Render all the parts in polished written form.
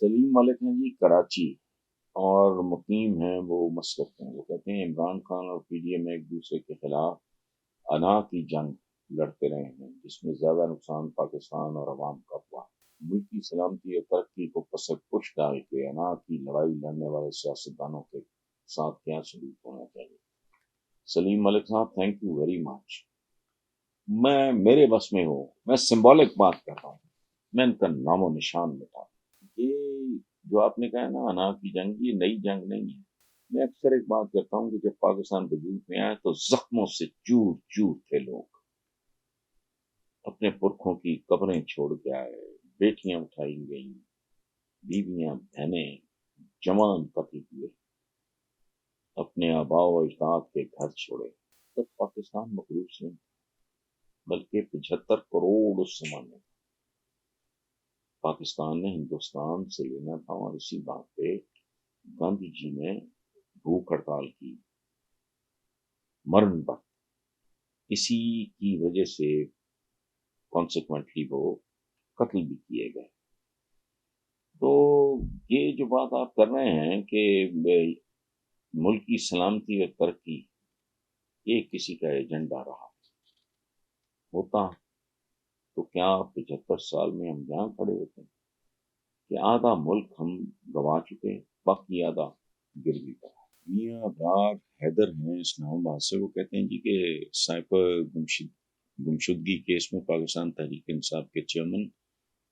سلیم ملک ہیں جی کراچی اور مقیم ہیں وہ مسقط ہیں. وہ کہتے ہیں عمران خان اور پی ڈی ایم ایک دوسرے کے خلاف انا کی جنگ لڑتے رہے ہیں جس میں زیادہ نقصان پاکستان اور عوام کا ہوا. ملکی سلامتی اور ترقی کو پسر پش ڈال کے انا کی لڑائی لڑنے والے سیاستدانوں کے ساتھ کیا سلوک ہونا چاہیے. سلیم ملک صاحب تھینک یو ویری مچ. میرے بس میں ہو میں سمبولک بات کر رہا ہوں, میں ان کا نام و نشان مٹا. یہ جو آپ نے کہا نا انا کی جنگ, یہ نئی جنگ نہیں ہے. میں اکثر ایک بات کرتا ہوں کہ جب پاکستان وجود میں آیا تو زخموں سے چور چور تھے لوگ. اپنے پرکھوں کی قبریں چھوڑ کے آئے, بیٹیاں اٹھائی گئیں, بیویاں بہنیں جوان قتل ہوئے, اپنے آباء و اجداد کے گھر چھوڑے. تب پاکستان مقروض نہیں بلکہ 75 کروڑ اس زمانے میں. پاکستان نے ہندوستان سے لینا تھا اور اسی بات پہ گاندھی جی نے بھوک ہڑتال کی, مرن پر. اسی کی وجہ سے کانسیکوینٹلی وہ قتل بھی کیے گئے. تو یہ جو بات آپ کر رہے ہیں کہ ملک کی سلامتی اور ترقی یہ کسی کا ایجنڈا رہا ہوتا تو کیا 75 سال میں ہم جہاں کھڑے ہوتے ہیں کہ آدھا ملک ہم گوا چکے ہیں, باقی آدھا گر بھی پڑا. میاں ابرار حیدر ہیں اسلام آباد سے. وہ کہتے ہیں جی کہ سائبر گمشدگی کیس میں پاکستان تحریک انصاف کے چیئرمین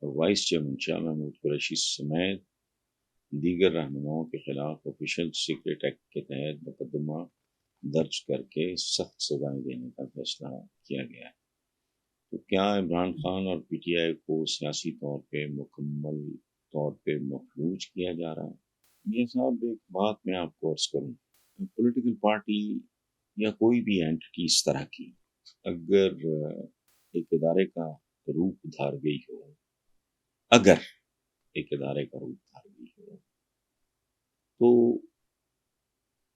اور وائس چیئرمین شاہ محمود قریشی سمیت دیگر رہنماؤں کے خلاف آفیشل سیکرٹ ایکٹ کے تحت مقدمہ درج کر کے سخت سزائیں دینے کا فیصلہ کیا گیا ہے. تو کیا عمران خان اور پی ٹی آئی کو سیاسی طور پہ مکمل طور پہ مفلوج کیا جا رہا ہے؟ یہ صاحب ایک بات میں آپ کو عرض کروں, پولیٹیکل پارٹی یا کوئی بھی اینٹی اس طرح کی اگر ایک ادارے کا روپ دھار گئی ہو, اگر ایک ادارے کا روپ دھار گئی ہو تو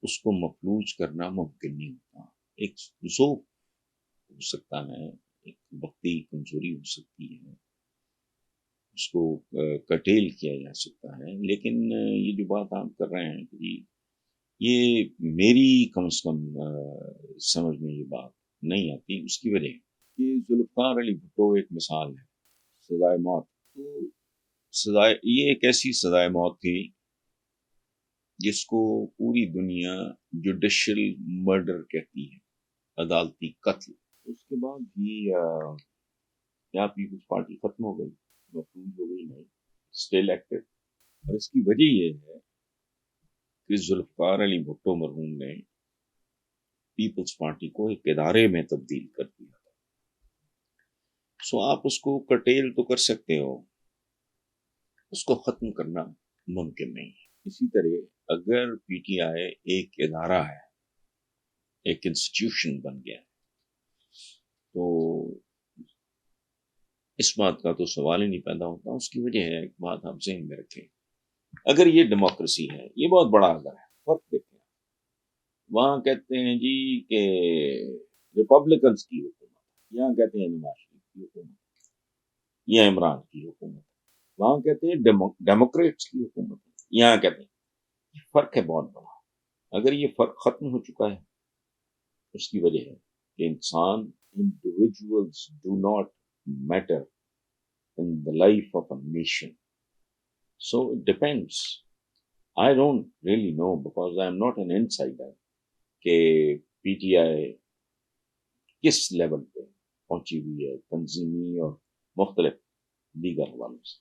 اس کو مفلوج کرنا ممکن نہیں ہوتا. ایک ذوق ہو سکتا ہے, ایک وقتی کمزوری ہو سکتی ہے, اس کو کٹیل کیا جا سکتا ہے, لیکن یہ جو بات آپ کر رہے ہیں کہ یہ میری کم از کم سمجھ میں یہ بات نہیں آتی. اس کی وجہ کہ ذوالفقار علی بھٹو ایک مثال ہے, سزائے موت. تو یہ ایک ایسی سزائے موت تھی جس کو پوری دنیا جوڈیشل مرڈر کہتی ہے, عدالتی قتل. اس کے بعد بھی کیا پیپلز پارٹی ختم ہو گئی, مفلوج ہو گئی؟ نہیں, اسٹل ایکٹیو. اور اس کی وجہ یہ ہے کہ ذوالفقار علی بھٹو مرحوم نے پیپلز پارٹی کو ایک ادارے میں تبدیل کر دیا. سو آپ اس کو کرٹیل تو کر سکتے ہو, اس کو ختم کرنا ممکن نہیں ہے. اسی طرح اگر پی ٹی آئی ایک ادارہ ہے, ایک انسٹیٹیوشن بن گیا ہے, تو اس بات کا تو سوال ہی نہیں پیدا ہوتا. اس کی وجہ ہے, ایک بات آپ ذہن میں رکھیں, اگر یہ ڈیموکریسی ہے, یہ بہت بڑا اگر ہے, فرق دیکھیں. وہاں کہتے ہیں جی کہ ریپبلکنز کی حکومت, یہاں کہتے ہیں نواز شریف کی حکومت یا عمران کی حکومت. وہاں کہتے ہیں ڈیموکریٹس کی حکومت, یہاں کہتے ہیں. فرق ہے بہت بڑا. اگر یہ فرق ختم ہو چکا ہے, اس کی وجہ ہے کہ individuals do not matter in the life of a nation. So it depends. I don't really know because I am not an insider کہ پی ٹی آئی کس لیول پہ پہنچی ہوئی ہے تنظیمی اور مختلف دیگر حوالوں سے.